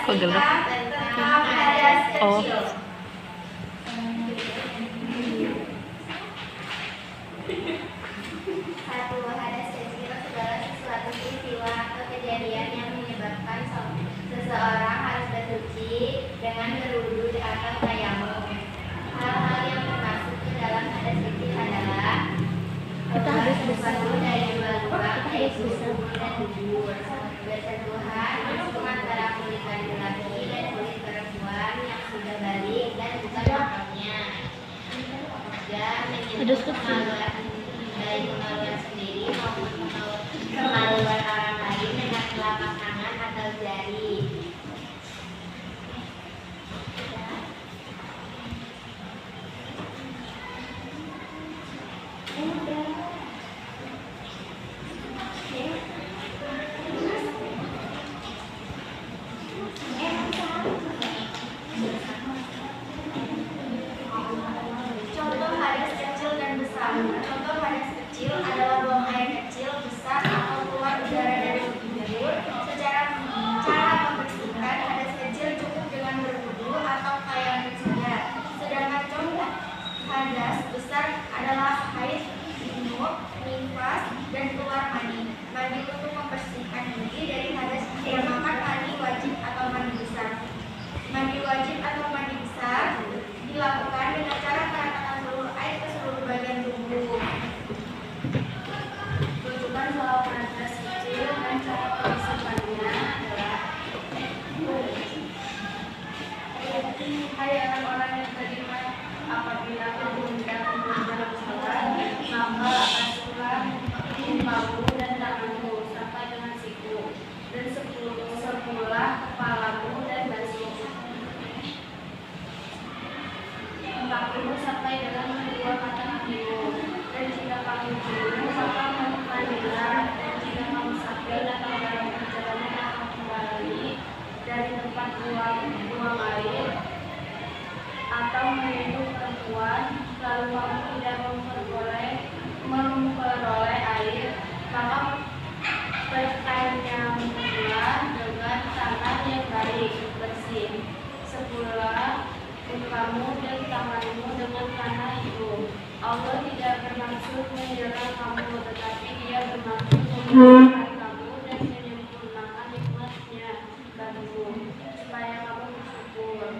Kok gelap? tentang hadas Oh. kecil. Satu, hadas kecil segala sesuatu peristiwa atau kejadian yang menyebabkan seseorang harus bersuci dengan berwudu atau tayamum. Hal-hal yang termasuk ke dalam hadas kecil adalah sesuatu dari dua lubang, yaitu kubur dan dubur, bersentuhan langsung antara kulit laki-laki dan kulit perempuan yang sudah balik dan bukan makamnya. Dan menyentuh baik kemaluan sendiri maupun kemaluan orang lain dengan telapak tangan atau jari. Contoh hadas kecil dan besar. Contoh hadas kecil adalah buang air kecil, besar, atau keluar udara dari kubur. Cara membersihkan hadas kecil cukup dengan berwudu atau tayamum saja. Sedangkan contoh hadas besar adalah haid, junub, nifas, dan keluar mani. Mandi untuk membersihkan diri dari hadas dinamakan mandi wajib atau mandi besar. Mandi wajib atau mandi besar dilakukan dengan cara meratakan seluruh air ke seluruh bagian tubuh. Rujukan soal hadas kecil dan cara membersihkannya adalah hayalan orang yang terima apabila menggunakan dalam sholat, maka asulah bahu dan tanganmu sampai dengan siku, dan sebelah kepalamu dan basuh kakimu sampai dengan kedua mata kakimu. Dan jika kamu jenuh, maka mandilah. Dan jika kamu sakit atau dalam perjalanan akan kembali dari tempat buang air atau menyentuh perempuan, lalu kamu tidak memperoleh air, maka bertayamumlah dengan tangan yang baik, bersih, sebelah mukamu dan tanganmu dengan tanah itu. Allah tidak bermaksud menyerang kamu, tetapi Dia bermaksud membersihkan kamu dan menyempurnakan nikmat-Nya bagimu, supaya kamu bersyukur.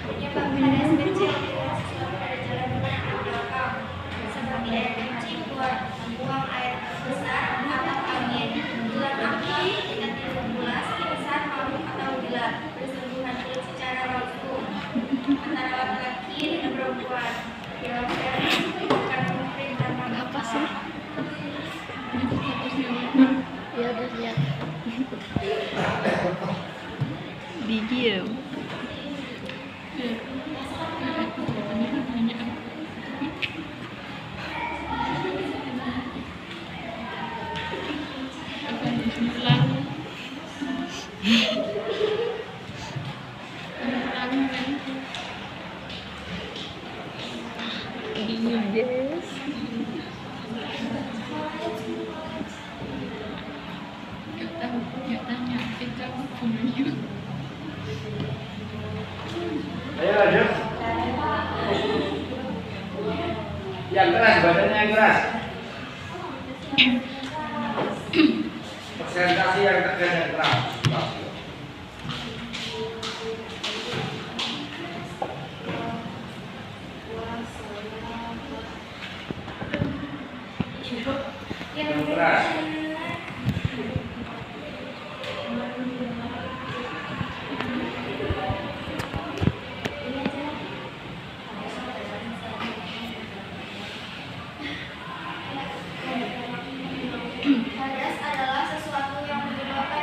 Penyebab hadas kecil adalah sesuatu pada jalan menahan belakang, seperti air kencing, buang air besar atau angin, bulan api, ikat bulas, pingsan, mabuk atau gila, bersentuhan kulit secara langsung antara laki-laki dan perempuan. Bukan perintah apa sih? Ya udah lihat. Diam. Yes. Ayo lanjut. Yang keras, badannya yang keras. Presentasi yang tegas dan keras. Yang keras. Hadas adalah sesuatu yang menyebabkan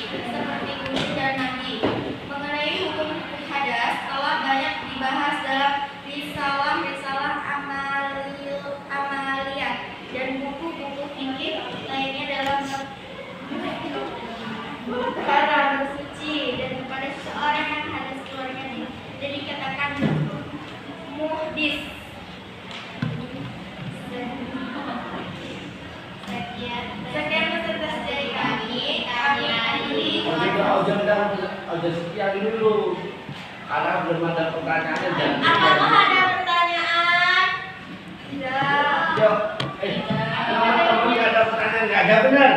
seperti wudhu dan mandi. Mengenai hukum hadas telah banyak dibahas dalam risalah-risalah amaliyat dan buku-buku fikih lainnya dalam perkara bersuci, dan kepada seseorang yang hadas keluarnya dan dikatakan muhdis. Sekian peserta dari kami akhiri. Udah sekian dulu. Karena belum ada pertanyaannya jangan. Apakah ada pertanyaan? Tidak. Yuk, teman-teman nggak ada pertanyaan, nggak ada benar.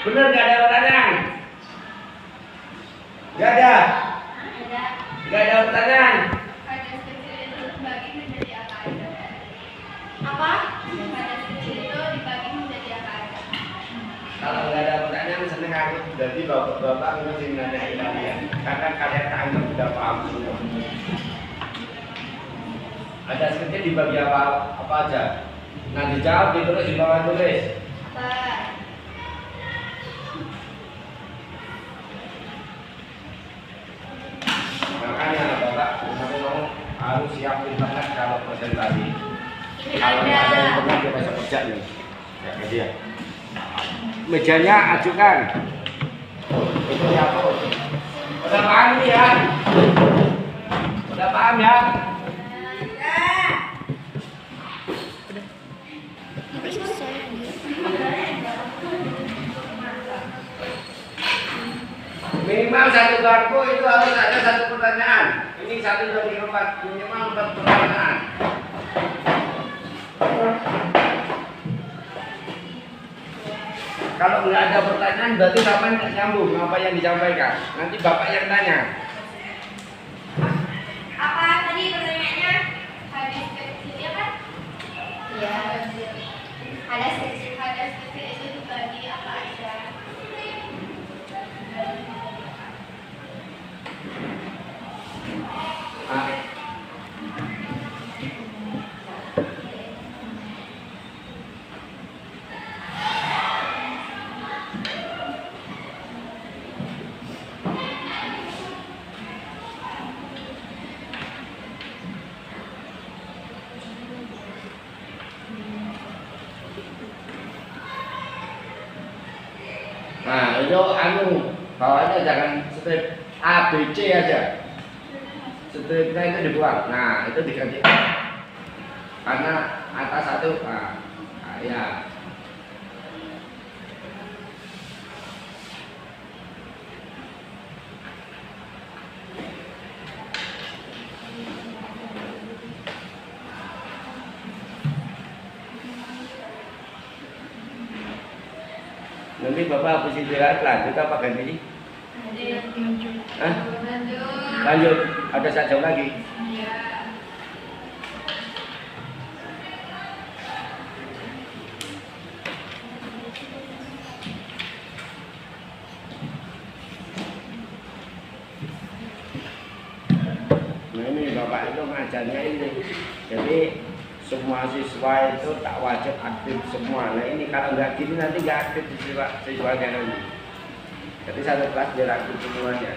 Benar nggak ada pertanyaan? Nggak ada. Ada. Nggak ada pertanyaan. Hadas kecil itu dibagi menjadi apa aja? Apa? Hadas kecil itu dibagi menjadi apa aja? Kalau nggak ada pertanyaan seneng aku. Jadi bapak-bapak mesti nanyain kalian. Karena kalian anggap udah paham semua. Ada kecil dibagi apa aja? Nah dijawab ditulis di bawah tulis. Apa? Makanya bapak sampai ngomong harus siap internet kalau presentasi. Ini Kalau nggak ada ada. internet dia bisa kerja nih. Ya ke dia. Mejanya ajukan. Itu ya tuh. Udah paham nih ya? Udah paham ya? Minimal satu garpu itu harus ada satu pertanyaan. Ini 1, 2, 3, 4, minimal 4 pertanyaan. Kalau nggak ada pertanyaan berarti sampai nggak nyambung apa yang disampaikan. Nanti bapak yang tanya. Apa tadi pertanyaannya? Hadas kecil ya kan? Iya. Hadas kecil itu dibagi apa aja? Ah. Nah, itu bawahnya jangan strip A, B, C aja. Stripnya itu dibuang. Nah, itu diganti A. Karena atas satu A. Nah, ya. Nanti bapak habis istirahat lanjut apa ganti? Hah? Lanjut. Ada 1 jam lagi. Nah ini bapak itu ngajarnya ini. Jadi semua siswa itu tak wajib aktif semua. Nah ini kalau nggak gini nanti nggak aktif siswanya nanti. Jadi satu kelas biar aktif semuanya.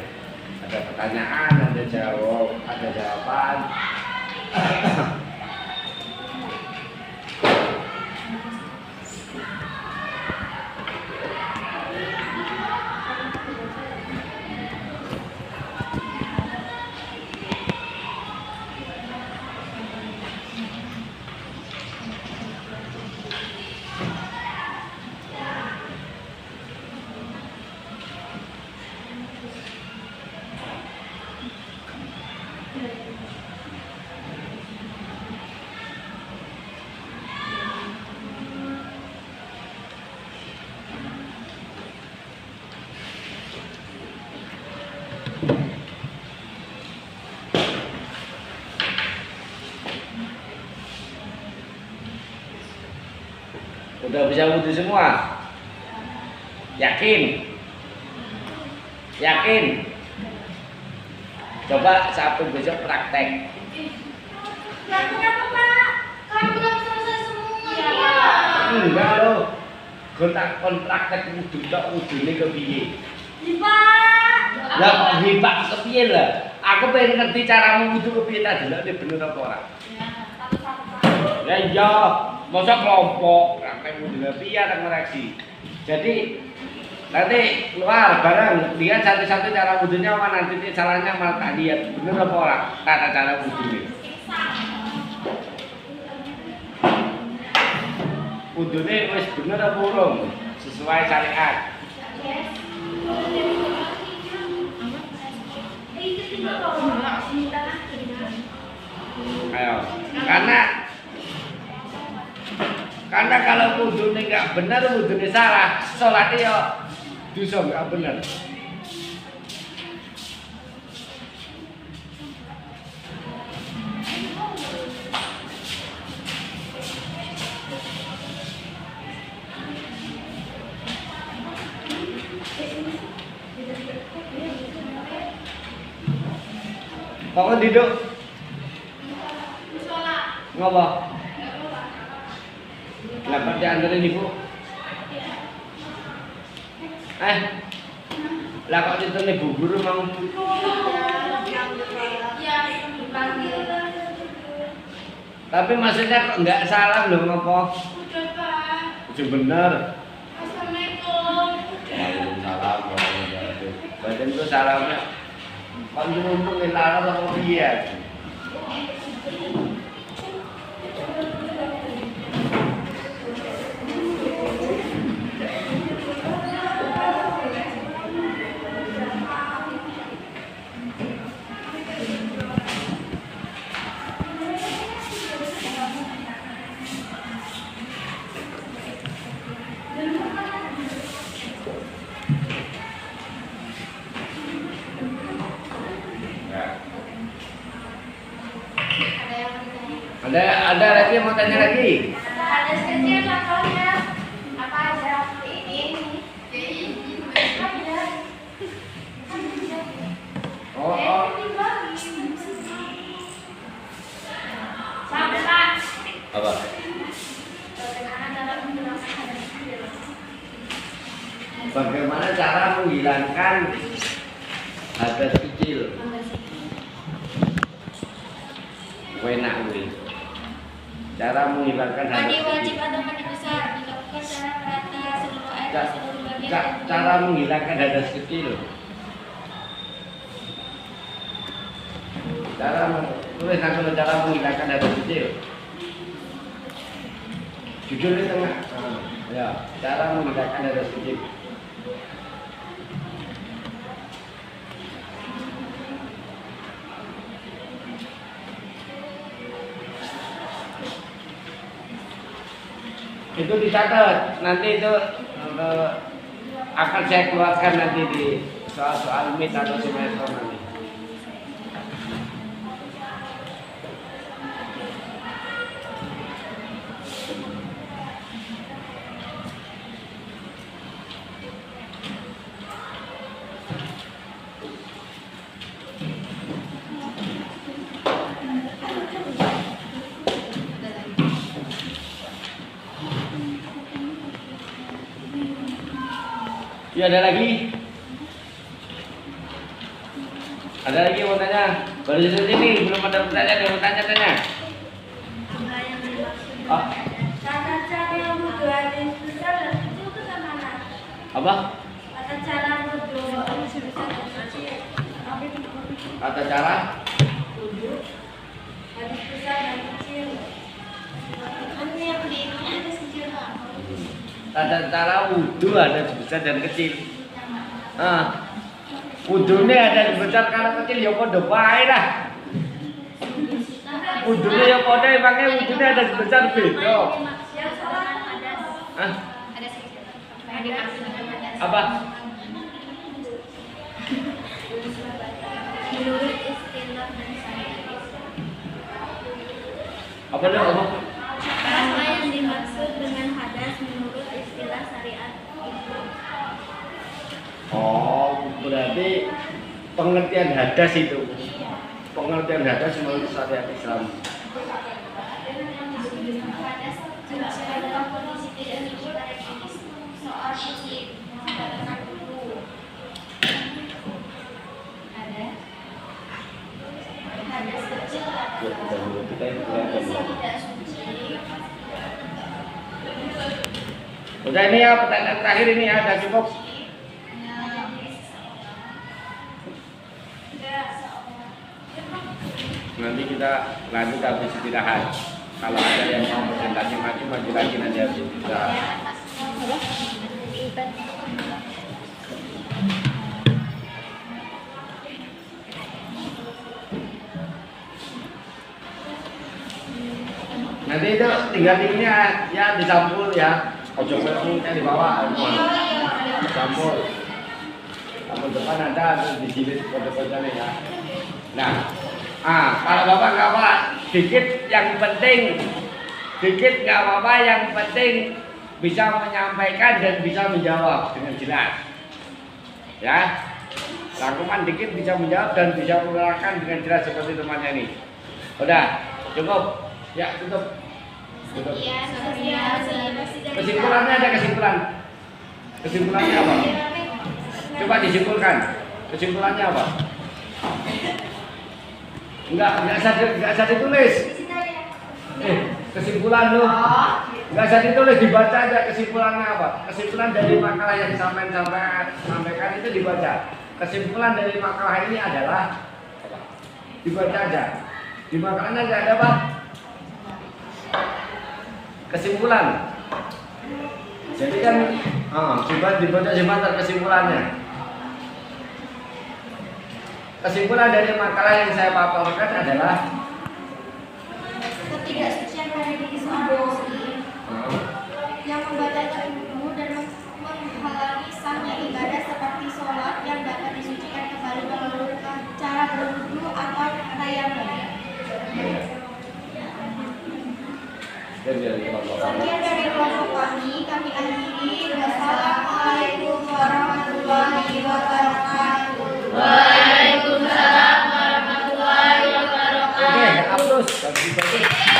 Ada pertanyaan, ada jawaban. Udah bisa wudhu semua? Yakin? Yakin? Coba Sabtu besok praktek. Kenapa Pak? Kan belum selesai semuanya. Enggak loh. kontrak wudu tok wudune kepiye? Pak. Lah kok hipak kepiye lah? Aku pengen ngerti caramu wudu kepiye tak delok bener apa ora. Ya iya, masa kelompok, rantai wudu kepiye tak ngoreksi. Jadi nanti keluar bareng lihat satu-satu cara wudunya mana nanti salahnya malah tak lihat bener apa ora tata cara wudunya. Wudunya wis bener apa urung sesuai syariat. Ayo, karena kalau wudunya nggak benar, wudunya salah, sholatnya ya dosa nggak benar. Kok duduk? Ngapa? Kenapa diantarin ibu? Lah kok ditene bu guru mau? Ya, dipanggil. Tapi maksudnya kok enggak salam lho ngapa? Udah, Pak. Itu bener. Assalamualaikum. Waalaikumsalam warahmatullahi wabarakatuh. Badan itu salamnya kan ngomong lalang sama piye? Ada lagi yang mau tanya lagi? Ada kecil contohnya. Apa aja? Ini. Oh. Sampai, Pak. Apa? Bagaimana cara menghilangkan hadas kecil? Enak nih. Cara menghilangkan hadas Mandi kecil. wajib atau mandi besar dilakukan secara merata seluruh air di seluruh bagian. Cara menghilangkan hadas kecil. Tulis langsung cara menghilangkan hadas kecil. Judul di tengah. Ya, cara menghilangkan hadas kecil. Itu dicatat, nanti itu akan saya keluarkan nanti di soal-soal MIT atau semester nanti. Ya, ada lagi? Ada lagi yang mau tanya? Baru saja ini belum ada pertanyaan yang mau tanya-tanya. Tata cara wudhu hadis besar dan kecil itu kemana? Apa? Tata cara wudhu hadis besar dan kecil. Tata cara? Wudhu hadis besar dan kecil. Kan yang di ini hadis kecil, Pak. Tata cara wudhu ada besar dan kecil. Wudhunya ada besar kalau kecil ya podo bae lah. Wudhunya ya podo emangnya wudhunya ada besar beda. Yang salah hadas. Hadas kecil. Yang dimaksud dengan hadas. Apa? Menurut istilah dan syariat. Apa dah? Apa yang dimaksud dengan hadas menurut istilah syariat itu? Oh, berarti pengertian hadas itu. Pengertian hadas menurut syariat Islam. Hadas adalah kondisi tidak disertai jenis Kondisi tidak suci. Udah ini ya pertanyaan terakhir ini ya, udah cukup. Nanti kita lanjut habis istirahat. Kalau ada yang mau presentasi maju lagi nanti habis istirahat. Nanti itu tinggal ini ya dicampur ya. Ojo kulitnya di bawah semua. Campur. Campur depan ada terus dijilid foto-fotonya ya. Nah, kalau Bapak nggak apa, dikit yang penting, dikit nggak apa-apa, yang penting bisa menyampaikan dan bisa menjawab dengan jelas. Ya, rangkuman dikit bisa menjawab dan bisa menerangkan dengan jelas seperti temannya ini. Udah, cukup. Ya, tutup. Tutup. Kesimpulannya ada kesimpulan. Kesimpulannya apa? Coba disimpulkan. Kesimpulannya apa? Enggak usah ditulis. Kesimpulan lu. Enggak usah ditulis, dibaca aja kesimpulannya apa. Kesimpulan dari makalah yang sampaikan itu dibaca. Kesimpulan dari makalah ini adalah dibaca aja. Di makalahnya enggak ada apa? Kesimpulan. Jadi kan dibaca sebentar kesimpulannya. Kesimpulan dari makalah yang saya paparkan adalah ketidaksucian pada diri seorang muslim yang membatalkan wudu dan menghalangi sahnya ibadah seperti sholat yang dapat disucikan kembali melalui cara berwudu atau tayamum. Sekian dari kelompok kami akhiri. Wassalamualaikum warahmatullahi wabarakatuh. Waalaikumsalam warahmatullahi wabarakatuh. Oke, hapus.